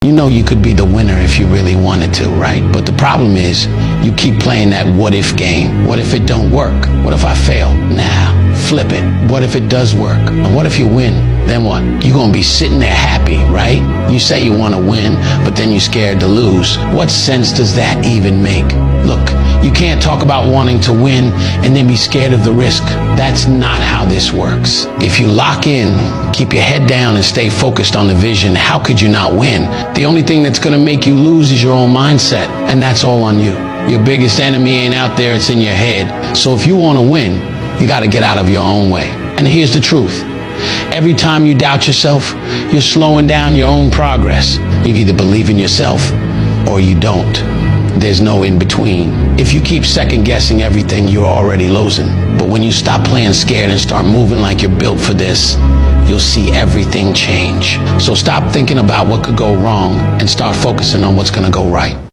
You know you could be the winner if you really wanted to, right? But the problem is you keep playing that what if game. What if it don't work? What if I fail? Nah, flip it. What if it does work? And what if you win? Then what? You're gonna be sitting there happy, right? You say you wanna win, but then you're scared to lose. What sense does that even make? Look, you can't talk about wanting to win and then be scared of the risk. That's not how this works. If you lock in, keep your head down and stay focused on the vision, how could you not win? The only thing that's gonna make you lose is your own mindset, and that's all on you. Your biggest enemy ain't out there, it's in your head. So if you wanna win, you gotta get out of your own way. And here's the truth. Every time you doubt yourself, you're slowing down your own progress. You either believe in yourself or you don't. There's no in between. If you keep second guessing everything, you're already losing. But when you stop playing scared and start moving like you're built for this, you'll see everything change. So stop thinking about what could go wrong and start focusing on what's gonna go right.